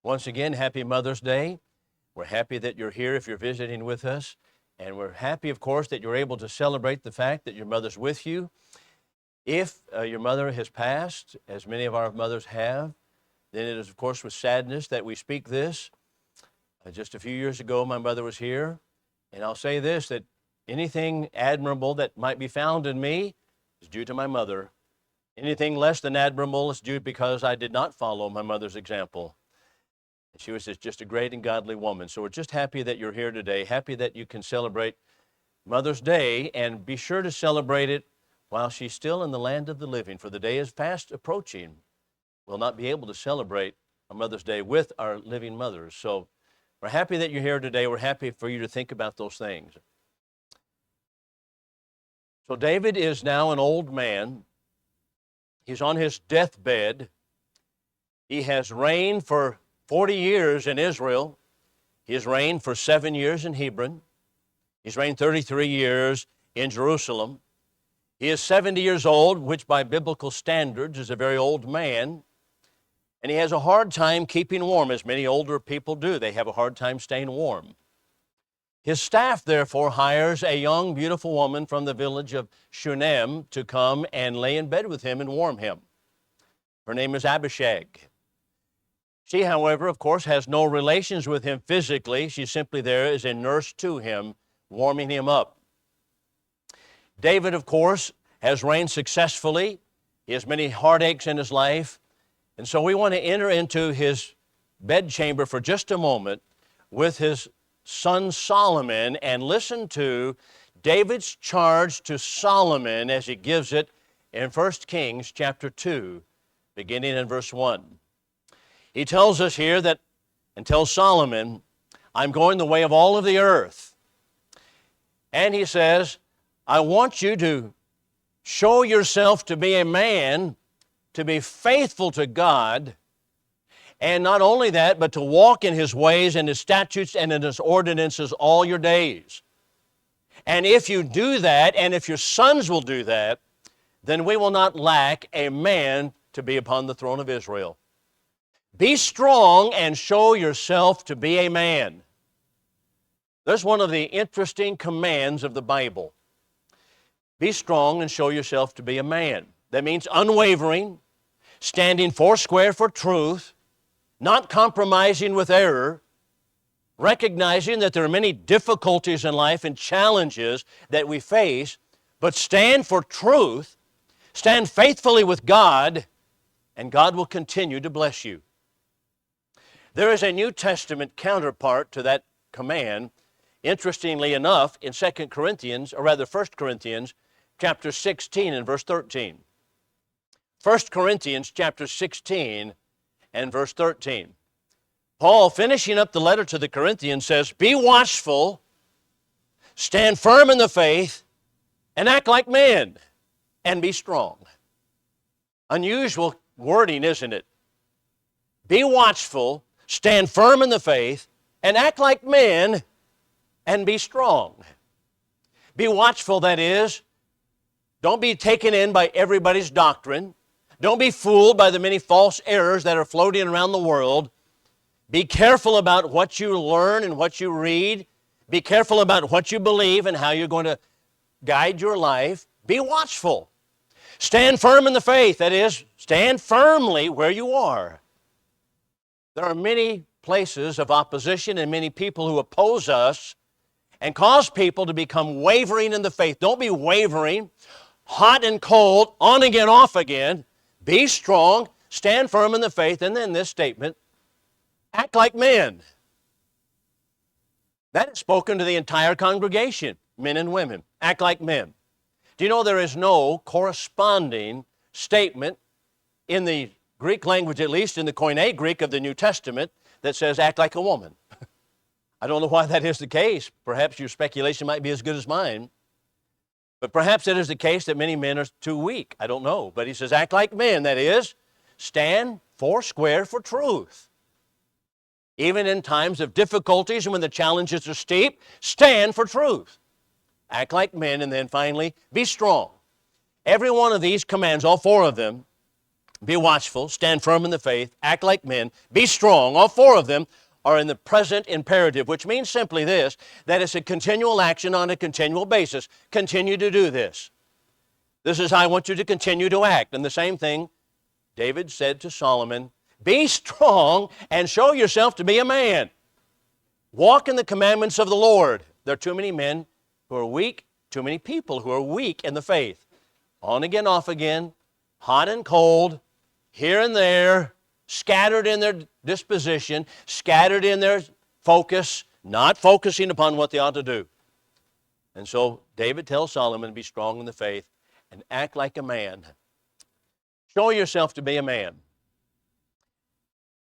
Once again, happy Mother's Day. We're happy that you're here if you're visiting with us. And we're happy, of course, that you're able to celebrate the fact that your mother's with you. If your mother has passed, as many of our mothers have, then it is, of course, with sadness that we speak this. Just a few years ago, my mother was here. And I'll say this, that anything admirable that might be found in me is due to my mother. Anything less than admirable is due because I did not follow my mother's example. She was just a great and godly woman. So we're just happy that you're here today, happy that you can celebrate Mother's Day, and be sure to celebrate it while she's still in the land of the living, for the day is fast approaching. We'll not be able to celebrate a Mother's Day with our living mothers. So we're happy that you're here today. We're happy for you to think about those things. So David is now an old man. He's on his deathbed. He has reigned for 40 years in Israel. He has reigned for 7 years in Hebron. He's reigned 33 years in Jerusalem. He is 70 years old, which by biblical standards is a very old man. And he has a hard time keeping warm, as many older people do. They have a hard time staying warm. His staff, therefore, hires a young, beautiful woman from the village of Shunem to come and lay in bed with him and warm him. Her name is Abishag. She, however, of course, has no relations with him physically. She's simply there as a nurse to him, warming him up. David, of course, has reigned successfully. He has many heartaches in his life. And so we want to enter into his bedchamber for just a moment with his son Solomon and listen to David's charge to Solomon as he gives it in 1 Kings chapter 2, beginning in verse 1. He tells us here that, and tells Solomon, I'm going the way of all of the earth. And he says, I want you to show yourself to be a man, to be faithful to God, and not only that, but to walk in his ways and his statutes and in his ordinances all your days. And if you do that, and if your sons will do that, then we will not lack a man to be upon the throne of Israel. Be strong and show yourself to be a man. That's one of the interesting commands of the Bible. Be strong and show yourself to be a man. That means unwavering, standing foursquare for truth, not compromising with error, recognizing that there are many difficulties in life and challenges that we face, but stand for truth, stand faithfully with God, and God will continue to bless you. There is a New Testament counterpart to that command, interestingly enough, in 2 Corinthians, or rather 1 Corinthians, chapter 16 and verse 13. 1 Corinthians chapter 16 and verse 13. Paul, finishing up the letter to the Corinthians, says, be watchful, stand firm in the faith, and act like men, and be strong. Unusual wording, isn't it? Be watchful, stand firm in the faith, and act like men, and be strong. Be watchful, that is. Don't be taken in by everybody's doctrine. Don't be fooled by the many false errors that are floating around the world. Be careful about what you learn and what you read. Be careful about what you believe and how you're going to guide your life. Be watchful. Stand firm in the faith, that is, stand firmly where you are. There are many places of opposition and many people who oppose us and cause people to become wavering in the faith. Don't be wavering, hot and cold, on again, off again. Be strong, stand firm in the faith, and then this statement, act like men. That is spoken to the entire congregation, men and women. Act like men. Do you know there is no corresponding statement in the Greek language, at least in the Koine Greek of the New Testament, that says act like a woman? I don't know why that is the case. Perhaps your speculation might be as good as mine. But perhaps it is the case that many men are too weak. I don't know. But he says act like men, that is, stand foursquare for truth. Even in times of difficulties and when the challenges are steep, stand for truth. Act like men, and then finally, be strong. Every one of these commands, all four of them, be watchful, stand firm in the faith, act like men, be strong. All four of them are in the present imperative, which means simply this, that it's a continual action on a continual basis. Continue to do this. This is how I want you to continue to act. And the same thing David said to Solomon, be strong and show yourself to be a man. Walk in the commandments of the Lord. There are too many men who are weak, too many people who are weak in the faith. On again, off again, hot and cold, here and there, scattered in their disposition, scattered in their focus, not focusing upon what they ought to do. And so David tells Solomon, be strong in the faith and act like a man. Show yourself to be a man.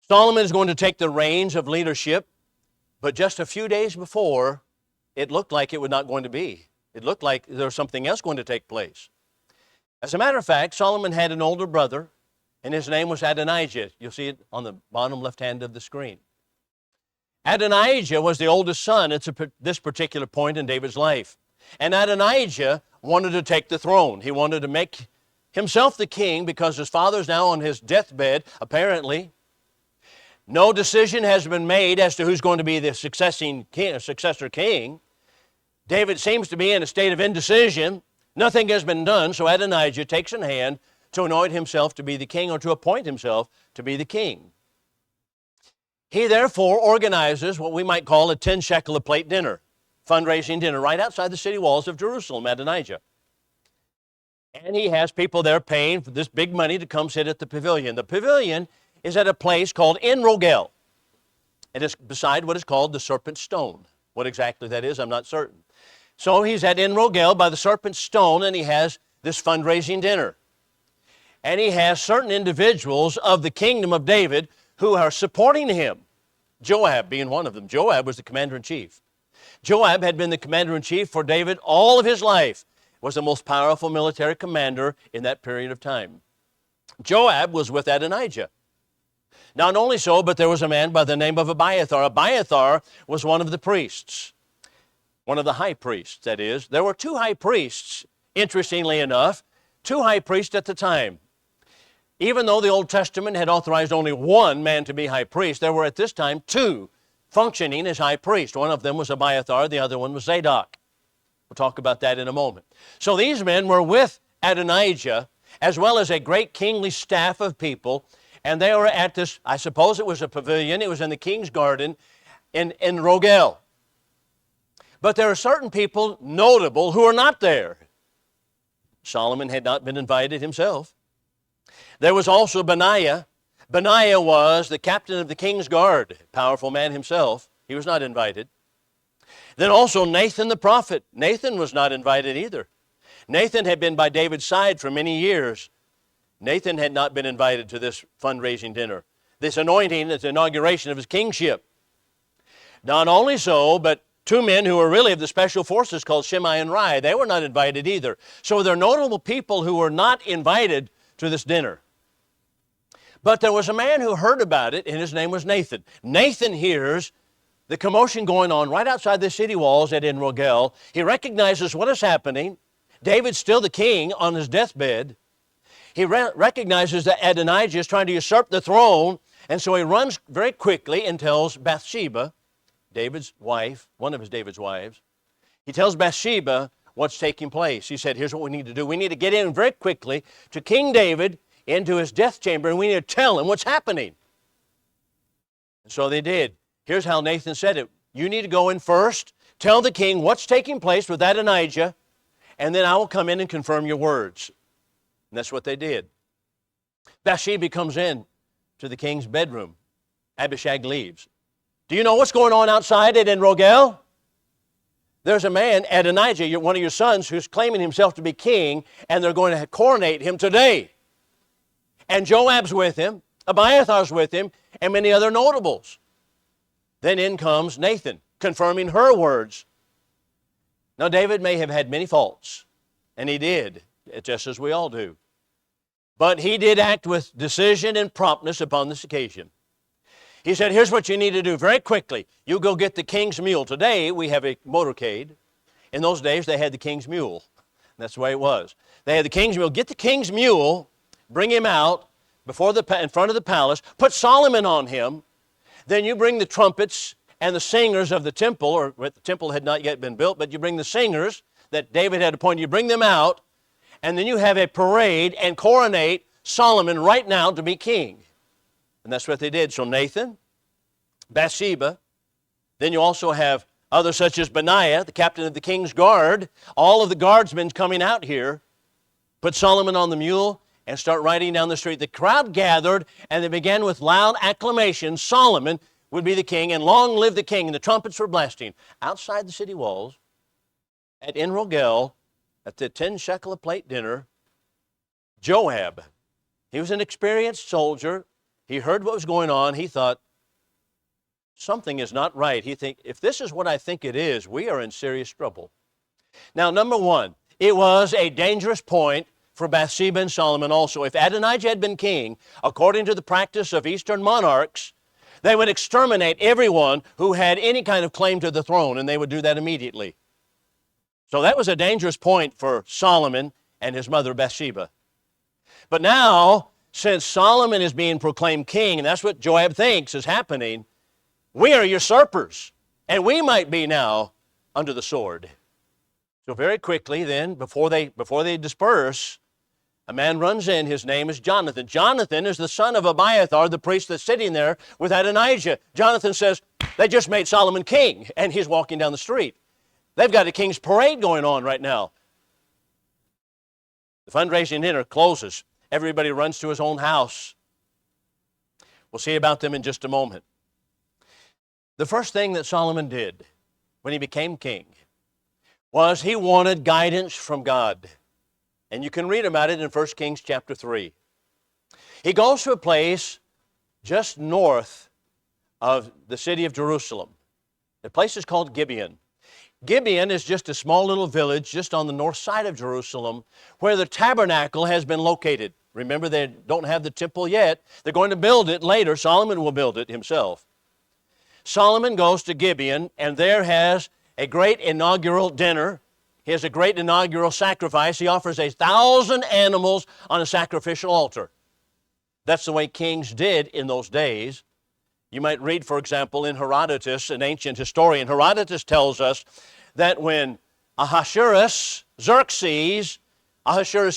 Solomon is going to take the reins of leadership, but just a few days before, it looked like it was not going to be. It looked like there was something else going to take place. As a matter of fact, Solomon had an older brother, and his name was Adonijah. You'll see it on the bottom left hand of the screen. Adonijah was the oldest son at this particular point in David's life. And Adonijah wanted to take the throne. He wanted to make himself the king because his father's now on his deathbed, apparently. No decision has been made as to who's going to be the successor king. David seems to be in a state of indecision. Nothing has been done, so Adonijah takes in hand to anoint himself to be the king or to appoint himself to be the king. He therefore organizes what we might call a 10 shekel a plate dinner, fundraising dinner, right outside the city walls of Jerusalem, Adonijah. And he has people there paying for this big money to come sit at the pavilion. The pavilion is at a place called En Rogel. It is beside what is called the Serpent Stone. What exactly that is, I'm not certain. So he's at En Rogel by the Serpent Stone, and he has this fundraising dinner. And he has certain individuals of the kingdom of David who are supporting him. Joab being one of them. Joab was the commander-in-chief. Joab had been the commander-in-chief for David all of his life. Was the most powerful military commander in that period of time. Joab was with Adonijah. Not only so, but there was a man by the name of Abiathar. Abiathar was one of the priests. One of the high priests, that is. There were two high priests, interestingly enough, two high priests at the time. Even though the Old Testament had authorized only one man to be high priest, there were at this time two functioning as high priest. One of them was Abiathar, the other one was Zadok. We'll talk about that in a moment. So these men were with Adonijah, as well as a great kingly staff of people, and they were at this, I suppose it was a pavilion, it was in the king's garden in Rogel. But there are certain people notable who are not there. Solomon had not been invited himself. There was also Benaiah. Benaiah was the captain of the king's guard, powerful man himself. He was not invited. Then also Nathan the prophet. Nathan was not invited either. Nathan had been by David's side for many years. Nathan had not been invited to this fundraising dinner. This anointing is the inauguration of his kingship. Not only so, but two men who were really of the special forces called Shimei and Rai, they were not invited either. So there are notable people who were not invited to this dinner. But there was a man who heard about it, and his name was Nathan. Nathan hears the commotion going on right outside the city walls at En Rogel. He recognizes what is happening. David's still the king on his deathbed. He recognizes that Adonijah is trying to usurp the throne, and so he runs very quickly and tells Bathsheba, David's wife, one of David's wives. He tells Bathsheba what's taking place. He said, here's what we need to do. We need to get in very quickly to King David into his death chamber, and we need to tell him what's happening. And so they did. Here's how Nathan said it. You need to go in first, tell the king what's taking place with Adonijah, and then I will come in and confirm your words. And that's what they did. Bathsheba comes in to the king's bedroom. Abishag leaves. Do you know what's going on outside at En Rogel? There's a man, Adonijah, one of your sons, who's claiming himself to be king, and they're going to coronate him today. And Joab's with him, Abiathar's with him, and many other notables. Then in comes Nathan, confirming her words. Now, David may have had many faults, and he did, just as we all do. But he did act with decision and promptness upon this occasion. He said, here's what you need to do very quickly. You go get the king's mule. Today, we have a motorcade. In those days, they had the king's mule. That's the way it was. They had the king's mule. Get the king's mule, bring him out, in front of the palace, put Solomon on him. Then you bring the trumpets and the singers of the temple, or the temple had not yet been built, but you bring the singers that David had appointed, you bring them out, and then you have a parade and coronate Solomon right now to be king. And that's what they did. So Nathan, Bathsheba, then you also have others such as Benaiah, the captain of the king's guard, all of the guardsmen coming out here, put Solomon on the mule and start riding down the street. The crowd gathered, and they began with loud acclamations. Solomon would be the king, and long live the king. And the trumpets were blasting. Outside the city walls, at En Rogel, at the 10 shekel a plate dinner, Joab, he was an experienced soldier. He heard what was going on. He thought, something is not right. He think, if this is what I think it is, we are in serious trouble. Now, number one, it was a dangerous point for Bathsheba and Solomon also. If Adonijah had been king, according to the practice of Eastern monarchs, they would exterminate everyone who had any kind of claim to the throne, and they would do that immediately. So that was a dangerous point for Solomon and his mother Bathsheba. But now, since Solomon is being proclaimed king, and that's what Joab thinks is happening, we are usurpers, and we might be now under the sword. So very quickly then, before they disperse, a man runs in. His name is Jonathan. Jonathan is the son of Abiathar, the priest that's sitting there with Adonijah. Jonathan says, they just made Solomon king, and he's walking down the street. They've got a king's parade going on right now. The fundraising dinner closes. Everybody runs to his own house. We'll see about them in just a moment. The first thing that Solomon did when he became king was he wanted guidance from God. And you can read about it in 1 Kings chapter 3. He goes to a place just north of the city of Jerusalem. The place is called Gibeon. Gibeon is just a small little village just on the north side of Jerusalem where the tabernacle has been located. Remember, they don't have the temple yet. They're going to build it later. Solomon will build it himself. Solomon goes to Gibeon and there has a great inaugural dinner. He has a great inaugural sacrifice. He offers 1,000 animals on a sacrificial altar. That's the way kings did in those days. You might read, for example, in Herodotus, an ancient historian. Herodotus tells us that when Xerxes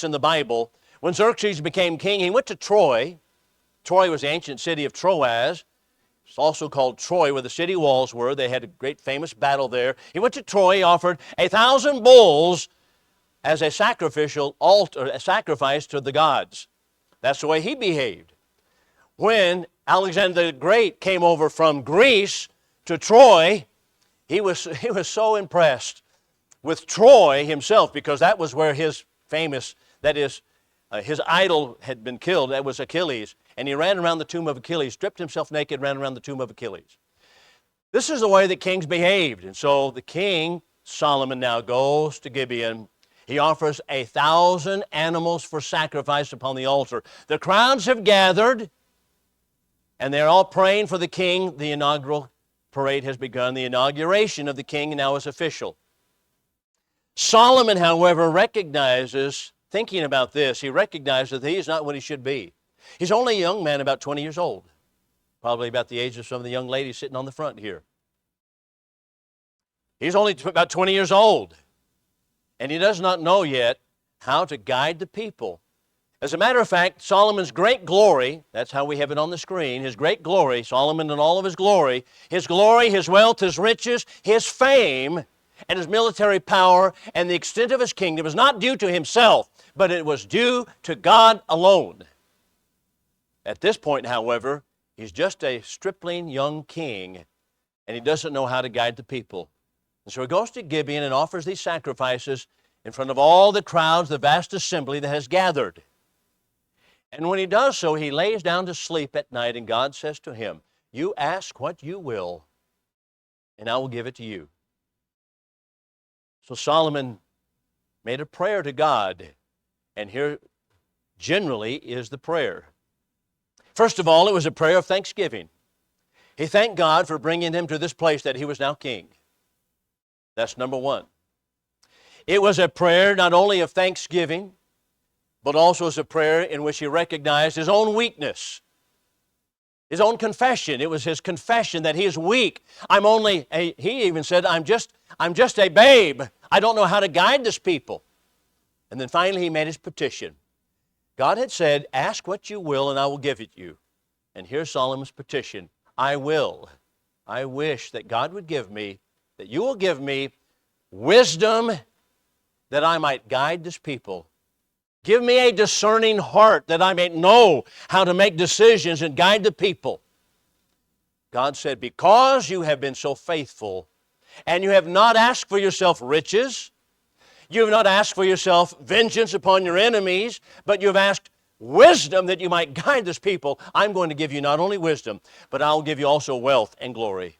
in the Bible, when Xerxes became king, he went to Troy. Troy was the ancient city of Troas. It's also called Troy, where the city walls were. They had a great famous battle there. He went to Troy, he offered 1,000 bulls as a sacrificial altar, a sacrifice to the gods. That's the way he behaved. When Alexander the Great came over from Greece to Troy, he was so impressed with Troy himself, because that was where his famous, that is, his idol had been killed. That was Achilles. And he ran around the tomb of Achilles, stripped himself naked, ran around the tomb of Achilles. This is the way that kings behaved. And so the king, Solomon, now goes to Gibeon. He offers 1,000 animals for sacrifice upon the altar. The crowds have gathered, and they're all praying for the king. The inaugural parade has begun. The inauguration of the king now is official. Solomon, however, recognizes, thinking about this, he recognizes that he is not what he should be. He's only a young man, about 20 years old, probably about the age of some of the young ladies sitting on the front here. He's only about 20 years old, and he does not know yet how to guide the people. As a matter of fact, Solomon's great glory, that's how we have it on the screen, his great glory, Solomon in all of his glory, his wealth, his riches, his fame, and his military power, and the extent of his kingdom is not due to himself, but it was due to God alone. At this point, however, he's just a stripling young king, and he doesn't know how to guide the people. And so he goes to Gibeon and offers these sacrifices in front of all the crowds, the vast assembly that has gathered. And when he does so, he lays down to sleep at night, and God says to him, "You ask what you will, and I will give it to you." So Solomon made a prayer to God, and here generally is the prayer. First of all, it was a prayer of thanksgiving. He thanked God for bringing him to this place that he was now king. That's number one. It was a prayer not only of thanksgiving, but also as a prayer in which he recognized his own weakness, his own confession. It was his confession that he is weak. He even said, I'm just a babe. I don't know how to guide this people. And then finally he made his petition. God had said, ask what you will and I will give it you. And here's Solomon's petition. I wish that God would give me, that you will give me wisdom that I might guide this people. Give me a discerning heart that I may know how to make decisions and guide the people. God said, because you have been so faithful and you have not asked for yourself riches, you have not asked for yourself vengeance upon your enemies, but you have asked wisdom that you might guide this people, I'm going to give you not only wisdom, but I'll give you also wealth and glory.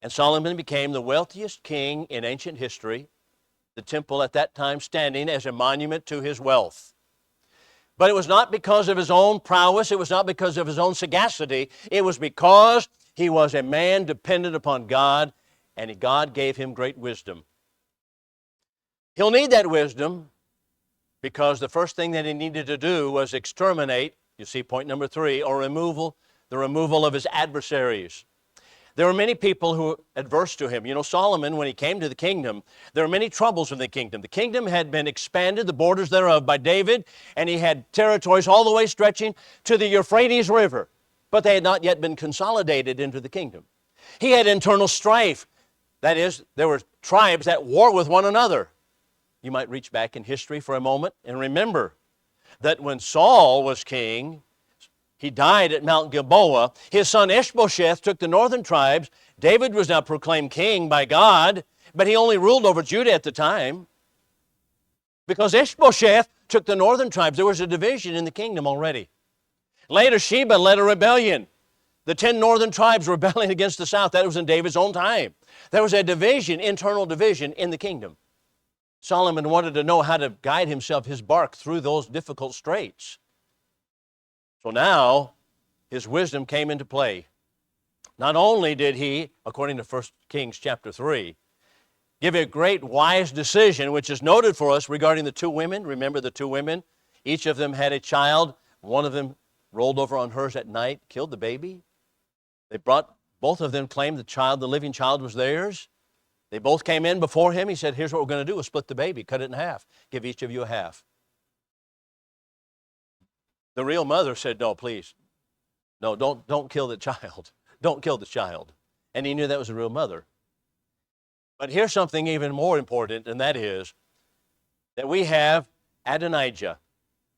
And Solomon became the wealthiest king in ancient history, the temple at that time standing as a monument to his wealth. But it was not because of his own prowess, it was not because of his own sagacity, it was because he was a man dependent upon God, and God gave him great wisdom. He'll need that wisdom because the first thing that he needed to do was exterminate, you see point number 3, or the removal of his adversaries. There were many people who were adverse to him. You know, Solomon, when he came to the kingdom, there were many troubles in the kingdom. The kingdom had been expanded, the borders thereof, by David, and he had territories all the way stretching to the Euphrates River, but they had not yet been consolidated into the kingdom. He had internal strife. That is, there were tribes at war with one another. You might reach back in history for a moment and remember that when Saul was king, he died at Mount Gilboa. His son Ishbosheth took the northern tribes. David was now proclaimed king by God, but he only ruled over Judah at the time. Because Ishbosheth took the northern tribes, there was a division in the kingdom already. Later, Sheba led a rebellion. The 10 northern tribes rebelling against the south. That was in David's own time. There was a division, internal division in the kingdom. Solomon wanted to know how to guide himself, his bark, through those difficult straits. So now, his wisdom came into play. Not only did he, according to 1 Kings chapter 3, give a great wise decision, which is noted for us regarding the 2 women. Remember the 2 women? Each of them had a child. One of them rolled over on hers at night, killed the baby. Both of them claimed the living child was theirs. They both came in before him. He said, here's what we're going to do. We'll split the baby, cut it in half, give each of you a half. The real mother said, no, please. No, don't kill the child. Don't kill the child. And he knew that was the real mother. But here's something even more important, and that is that we have Adonijah.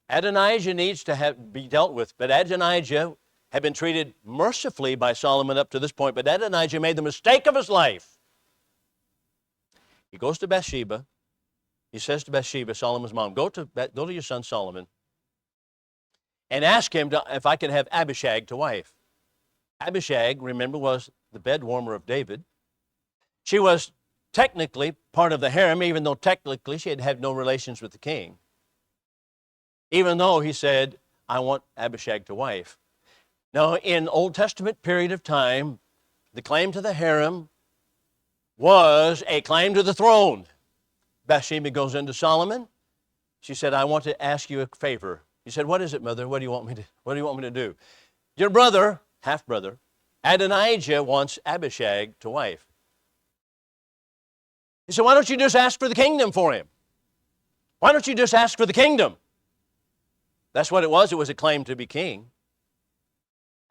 Adonijah needs to be dealt with, but Adonijah had been treated mercifully by Solomon up to this point, but Adonijah made the mistake of his life. He goes to Bathsheba. He says to Bathsheba, Solomon's mom, go to your son Solomon and ask him if I can have Abishag to wife. Abishag, remember, was the bed warmer of David. She was technically part of the harem, even though technically she had had no relations with the king. Even though he said, I want Abishag to wife. Now, in Old Testament period of time, the claim to the harem was a claim to the throne. Bathsheba goes into Solomon. She said, I want to ask you a favor. He said, what is it, mother? What do you want me to do? Your brother, half-brother, Adonijah wants Abishag to wife. He said, why don't you just ask for the kingdom for him? Why don't you just ask for the kingdom? That's what it was. It was a claim to be king.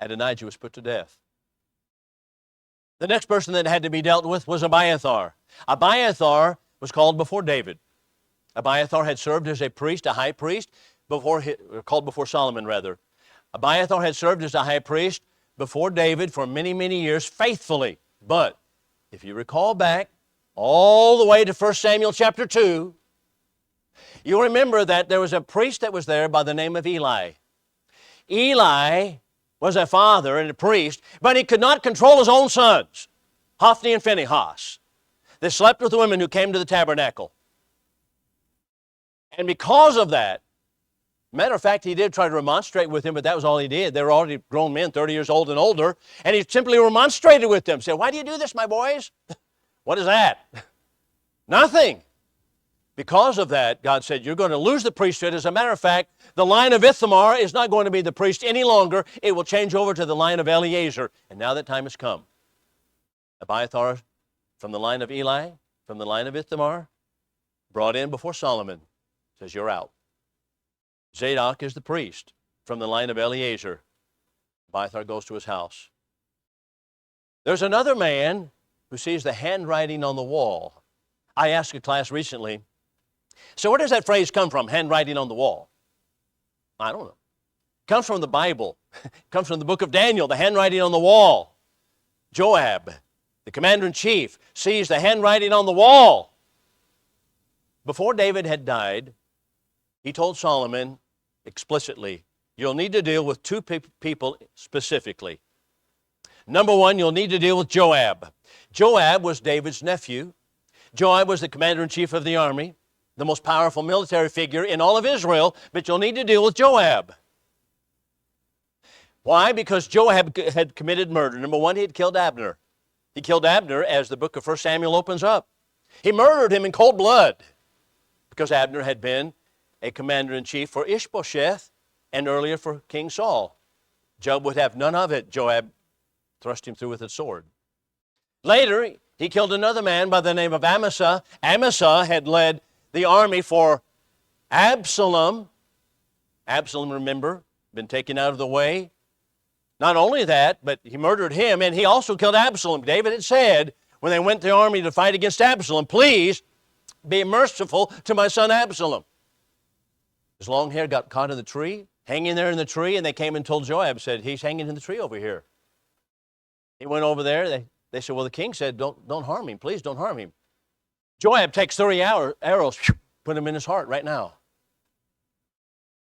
Adonijah was put to death. The next person that had to be dealt with was Abiathar. Abiathar was called before David. Abiathar had served as a priest, a high priest, called before Solomon, rather. Abiathar had served as a high priest before David for many, many years faithfully. But if you recall back all the way to 1 Samuel chapter 2, you'll remember that there was a priest that was there by the name of Eli. Eli was a father and a priest, but he could not control his own sons, Hophni and Phinehas. They slept with the women who came to the tabernacle. And because of that, matter of fact, he did try to remonstrate with them, but that was all he did. They were already grown men, 30 years old and older, and he simply remonstrated with them, said, why do you do this, my boys? What is that? Nothing. Because of that, God said, you're going to lose the priesthood. As a matter of fact, the line of Ithamar is not going to be the priest any longer. It will change over to the line of Eleazar. And now that time has come. Abiathar from the line of Eli, from the line of Ithamar, brought in before Solomon, says, you're out. Zadok is the priest from the line of Eleazar. Abiathar goes to his house. There's another man who sees the handwriting on the wall. I asked a class recently, so where does that phrase come from, handwriting on the wall? I don't know. It comes from the Bible. It comes from the book of Daniel, the handwriting on the wall. Joab, the commander-in-chief, sees the handwriting on the wall. Before David had died, he told Solomon explicitly, you'll need to deal with two people specifically. Number one, you'll need to deal with Joab. Joab was David's nephew. Joab was the commander-in-chief of the army, the most powerful military figure in all of Israel, but you'll need to deal with Joab. Why? Because Joab had committed murder. Number one, he had killed Abner. He killed Abner, as the book of 1 Samuel opens up. He murdered him in cold blood because Abner had been a commander-in-chief for Ishbosheth and earlier for King Saul. Joab would have none of it. Joab thrust him through with his sword. Later, he killed another man by the name of Amasa. Amasa had led the army for Absalom. Absalom, remember, been taken out of the way. Not only that, but he murdered him, and he also killed Absalom. David had said, when they went to the army to fight against Absalom, please be merciful to my son Absalom. His long hair got caught in the tree, hanging there in the tree, and they came and told Joab, said, he's hanging in the tree over here. He went over there. They said, well, the king said, don't harm him. Please don't harm him. Joab takes 30 arrows, put them in his heart right now.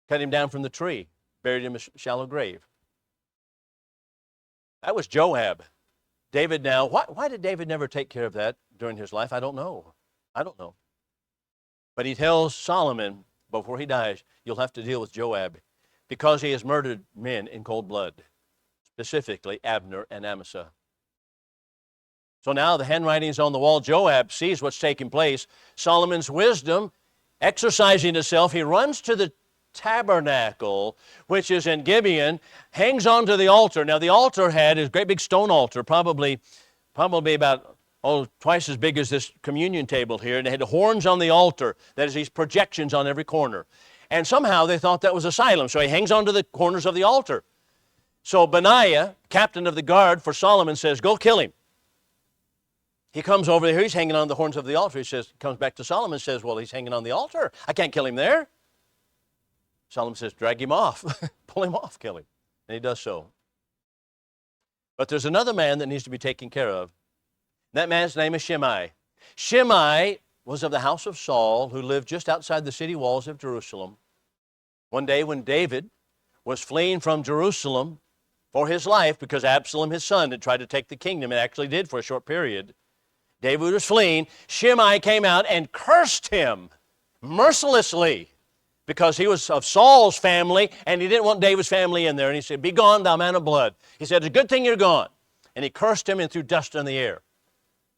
Cut him down from the tree, buried him in a shallow grave. That was Joab. David now, why did David never take care of that during his life? I don't know. But he tells Solomon before he dies, you'll have to deal with Joab because he has murdered men in cold blood, specifically Abner and Amasa. So now the handwriting's on the wall. Joab sees what's taking place. Solomon's wisdom exercising itself. He runs to the tabernacle, which is in Gibeon, hangs onto the altar. Now the altar had a great big stone altar, probably about twice as big as this communion table here, and it had horns on the altar. That is, these projections on every corner. And somehow they thought that was a asylum, so he hangs onto the corners of the altar. So Benaiah, captain of the guard for Solomon, says, go kill him. He comes over here, he's hanging on the horns of the altar. He comes back to Solomon and says, well, he's hanging on the altar. I can't kill him there. Solomon says, drag him off. Pull him off, kill him. And he does so. But there's another man that needs to be taken care of. That man's name is Shimei. Shimei was of the house of Saul, who lived just outside the city walls of Jerusalem. One day when David was fleeing from Jerusalem for his life because Absalom, his son, had tried to take the kingdom and actually did for a short period, David was fleeing. Shimei came out and cursed him mercilessly because he was of Saul's family and he didn't want David's family in there. And he said, be gone, thou man of blood. He said, it's a good thing you're gone. And he cursed him and threw dust in the air.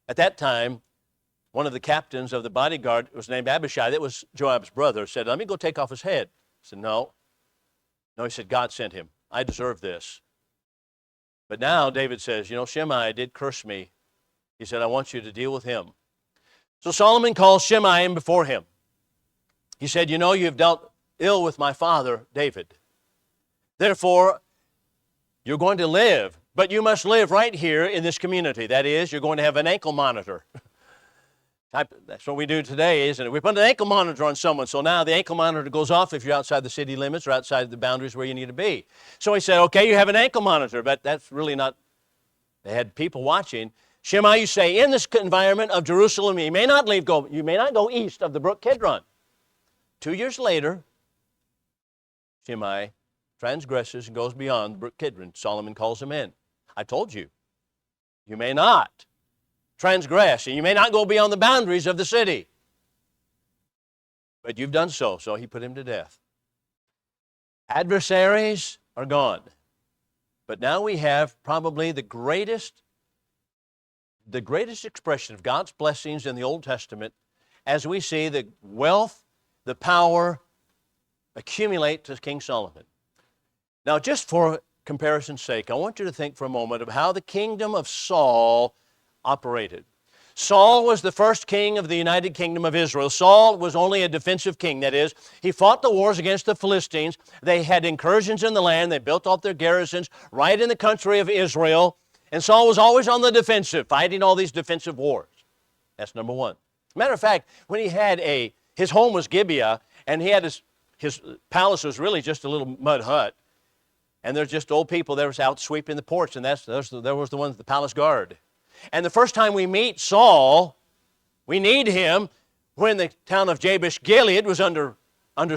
At that time, one of the captains of the bodyguard was named Abishai. That was Joab's brother. Said, let me go take off his head. He said, no. No, he said, God sent him. I deserve this. But now David says, Shimei did curse me. He said, I want you to deal with him. So Solomon calls Shimei in before him. He said, you have dealt ill with my father, David. Therefore, you're going to live, but you must live right here in this community. That is, you're going to have an ankle monitor. That's what we do today, isn't it? We put an ankle monitor on someone, so now the ankle monitor goes off if you're outside the city limits or outside the boundaries where you need to be. So he said, okay, you have an ankle monitor, but that's really not, they had people watching. Shimei, you say, in this environment of Jerusalem, you may not go east of the brook Kidron. 2 years later, Shimei transgresses and goes beyond the brook Kidron. Solomon calls him in. I told you, you may not transgress, and you may not go beyond the boundaries of the city. But you've done so, so he put him to death. Adversaries are gone. But now we have probably the greatest expression of God's blessings in the Old Testament as we see the wealth, the power accumulate to King Solomon. Now, just for comparison's sake, I want you to think for a moment of how the kingdom of Saul operated. Saul was the first king of the United Kingdom of Israel. Saul was only a defensive king. That is, he fought the wars against the Philistines. They had incursions in the land. They built up their garrisons right in the country of Israel. And Saul was always on the defensive, fighting all these defensive wars. That's number one. Matter of fact, when he had his home was Gibeah, and he had his palace was really just a little mud hut. And there's just old people that was out sweeping the porch, and there was the ones, the palace guard. And the first time we meet Saul, we need him when the town of Jabesh Gilead was under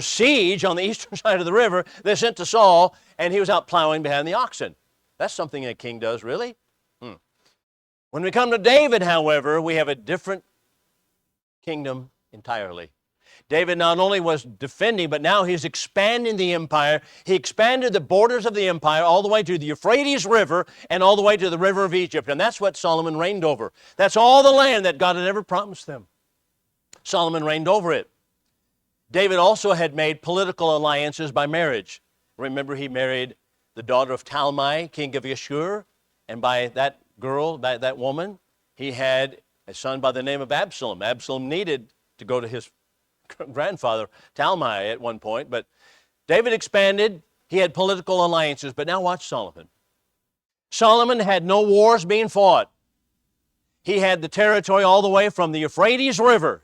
siege on the eastern side of the river. They sent to Saul, and he was out plowing behind the oxen. That's something a king does, really. When we come to David, however, we have a different kingdom entirely. David not only was defending, but now he's expanding the empire. He expanded the borders of the empire all the way to the Euphrates River and all the way to the river of Egypt. And that's what Solomon reigned over. That's all the land that God had ever promised them. Solomon reigned over it. David also had made political alliances by marriage. Remember, he married the daughter of Talmai, king of Geshur, and by that girl, that woman, he had a son by the name of Absalom. Absalom needed to go to his grandfather, Talmai, at one point, but David expanded. He had political alliances, but now watch Solomon. Solomon had no wars being fought. He had the territory all the way from the Euphrates River,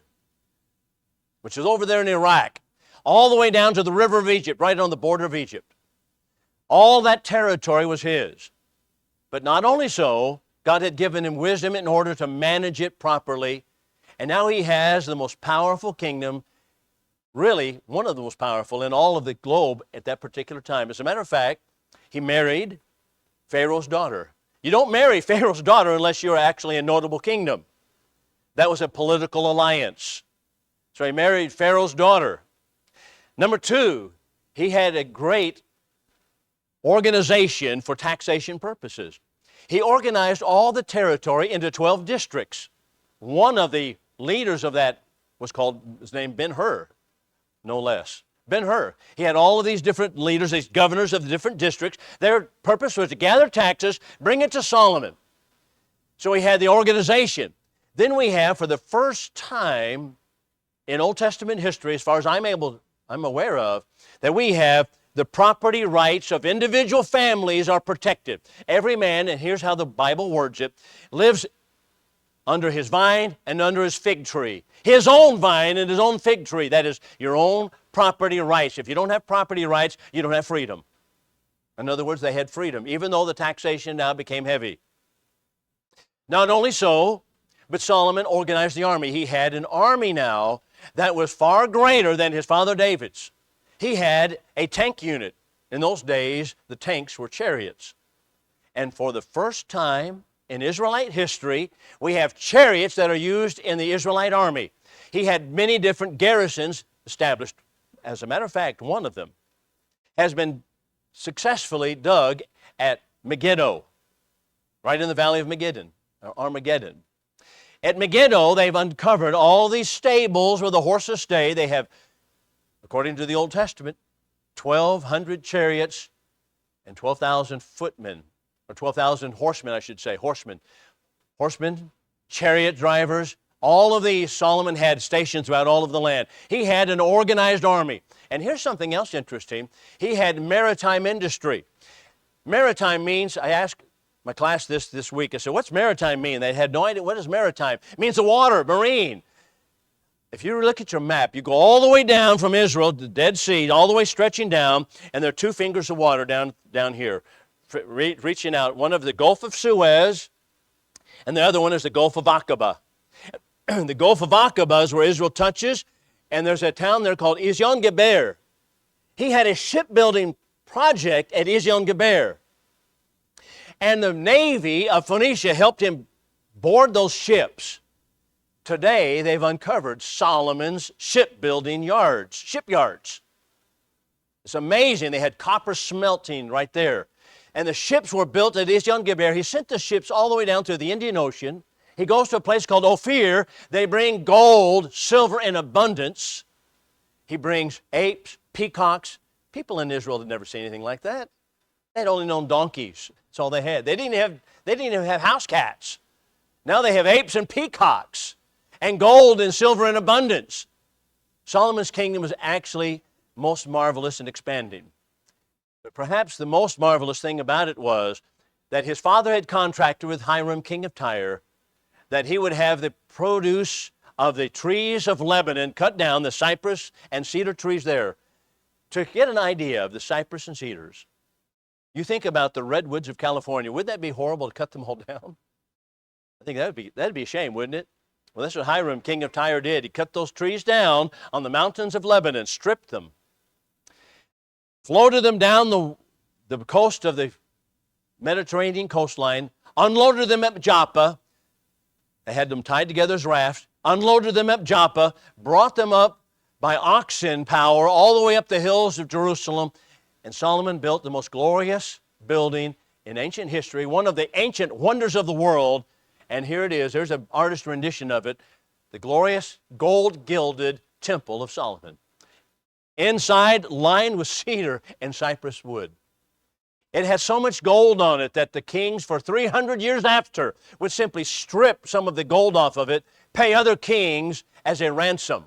which is over there in Iraq, all the way down to the river of Egypt, right on the border of Egypt. All that territory was his. But not only so, God had given him wisdom in order to manage it properly, and now he has the most powerful kingdom, really one of the most powerful in all of the globe at that particular time. As a matter of fact, he married Pharaoh's daughter. You don't marry Pharaoh's daughter unless you're actually a notable kingdom. That was a political alliance. So he married Pharaoh's daughter. Number two, he had a great organization for taxation purposes. He organized all the territory into 12 districts. One of the leaders of that was named Ben-Hur, no less. Ben-Hur. He had all of these different leaders, these governors of the different districts. Their purpose was to gather taxes, bring it to Solomon. So he had the organization. Then we have, for the first time in Old Testament history, as far as I'm aware of, that we have the property rights of individual families are protected. Every man, and here's how the Bible words it, lives under his vine and under his fig tree. His own vine and his own fig tree. That is your own property rights. If you don't have property rights, you don't have freedom. In other words, they had freedom, even though the taxation now became heavy. Not only so, but Solomon organized the army. He had an army now that was far greater than his father David's. He had a tank unit. In those days, the tanks were chariots. And for the first time in Israelite history, we have chariots that are used in the Israelite army. He had many different garrisons established. As a matter of fact, one of them has been successfully dug at Megiddo, right in the valley of Armageddon. At Megiddo, they've uncovered all these stables where the horses stay. They have, according to the Old Testament, 1,200 chariots and 12,000 footmen, or 12,000 horsemen, I should say, horsemen, chariot drivers. All of these Solomon had stationed throughout all of the land. He had an organized army. And here's something else interesting. He had maritime industry. Maritime means, I asked my class this week, I said, what's maritime mean? They had no idea. What is maritime? It means the water, marine. If you look at your map, you go all the way down from Israel, the Dead Sea, all the way stretching down, and there are two fingers of water down here, reaching out. One of the Gulf of Suez, and the other one is the Gulf of Aqaba. The Gulf of Aqaba is where Israel touches, and there's a town there called Ezion-Geber. He had a shipbuilding project at Ezion-Geber. And the Navy of Phoenicia helped him board those ships. Today, they've uncovered Solomon's shipbuilding shipyards. It's amazing. They had copper smelting right there. And the ships were built at Ezion-Geber. He sent the ships all the way down to the Indian Ocean, He goes to a place called Ophir. They bring gold, silver in abundance. He brings apes, peacocks. People in Israel had never seen anything like that. They'd only known donkeys. That's all they had. They didn't even have house cats. Now they have apes and peacocks and gold and silver in abundance. Solomon's kingdom was actually most marvelous and expanding. But perhaps the most marvelous thing about it was that his father had contracted with Hiram, king of Tyre, that he would have the produce of the trees of Lebanon cut down, the cypress and cedar trees there. To get an idea of the cypress and cedars, you think about the redwoods of California. Would that be horrible to cut them all down? I think that'd be a shame, wouldn't it? Well, that's what Hiram, king of Tyre, did. He cut those trees down on the mountains of Lebanon, stripped them, floated them down the coast of the Mediterranean coastline, unloaded them at Joppa. They had them tied together as rafts, unloaded them at Joppa, brought them up by oxen power all the way up the hills of Jerusalem, and Solomon built the most glorious building in ancient history, one of the ancient wonders of the world. And here it is. There's an artist rendition of it, the glorious gold-gilded Temple of Solomon. Inside, lined with cedar and cypress wood. It had so much gold on it that the kings for 300 years after would simply strip some of the gold off of it, pay other kings as a ransom.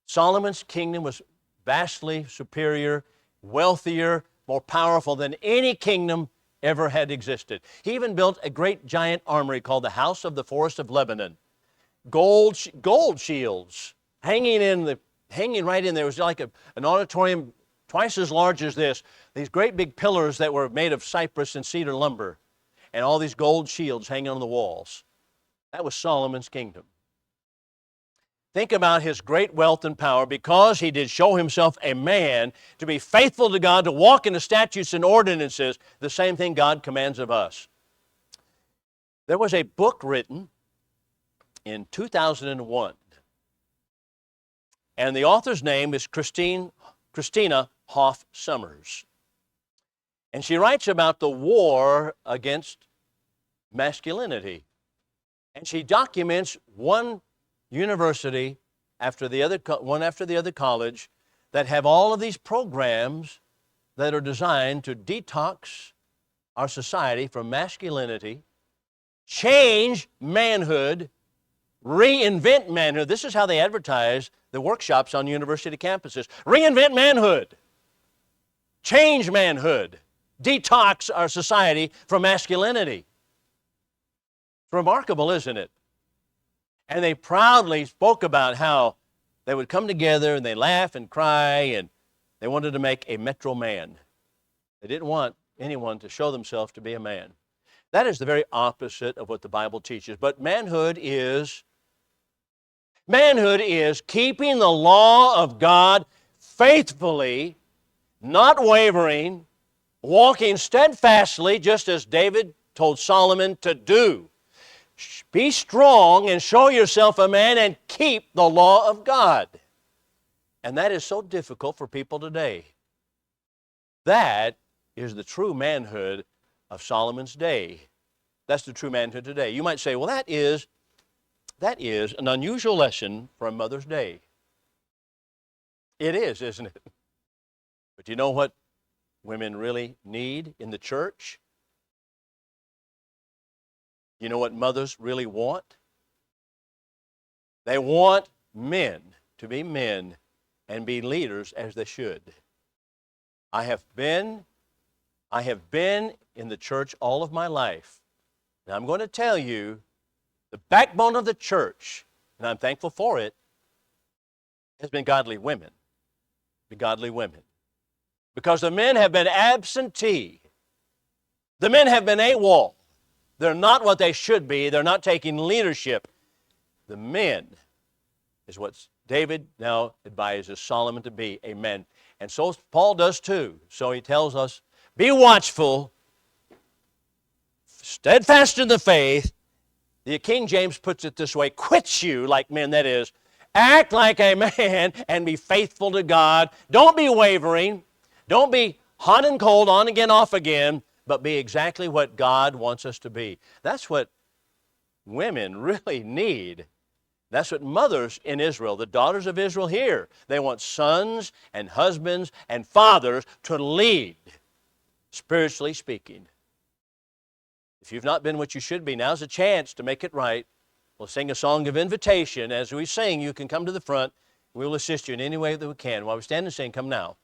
Solomon's kingdom was vastly superior, wealthier, more powerful than any kingdom ever had existed. He even built a great giant armory called the House of the Forest of Lebanon. Gold shields hanging right in there. It was like an auditorium twice as large as this. These great big pillars that were made of cypress and cedar lumber, and all these gold shields hanging on the walls. That was Solomon's kingdom. Think about his great wealth and power because he did show himself a man to be faithful to God, to walk in the statutes and ordinances, the same thing God commands of us. There was a book written in 2001, and the author's name is Christina Hoff Sommers. And she writes about the war against masculinity. And she documents one university one after the other college that have all of these programs that are designed to detox our society from masculinity, change manhood, reinvent manhood. This is how they advertise the workshops on university campuses. Reinvent manhood, change manhood, detox our society from masculinity. It's remarkable, isn't it? And they proudly spoke about how they would come together and they laugh and cry, and they wanted to make a metro man. They didn't want anyone to show themselves to be a man. That is the very opposite of what the Bible teaches. But manhood is keeping the law of God faithfully, not wavering, walking steadfastly, just as David told Solomon to do. Be strong and show yourself a man and keep the law of God. And that is so difficult for people today. That is the true manhood of Solomon's day. That's the true manhood today. You might say, well, that is an unusual lesson for a Mother's Day. It is, isn't it? But you know what women really need in the church? You know what mothers really want? They want men to be men and be leaders as they should. I have been in the church all of my life. And I'm going to tell you, the backbone of the church, and I'm thankful for it, has been godly women. The godly women. Because the men have been absentee. The men have been AWOL. They're not what they should be. They're not taking leadership. The men is what David now advises Solomon to be, a man. And so Paul does too. So he tells us, be watchful, steadfast in the faith. The King James puts it this way, quit you like men, that is, act like a man and be faithful to God. Don't be wavering. Don't be hot and cold, on again, off again, but be exactly what God wants us to be. That's what women really need. That's what mothers in Israel, the daughters of Israel here, they want sons and husbands and fathers to lead, spiritually speaking. If you've not been what you should be, now's a chance to make it right. We'll sing a song of invitation. As we sing, you can come to the front. We will assist you in any way that we can. While we stand and sing, come now.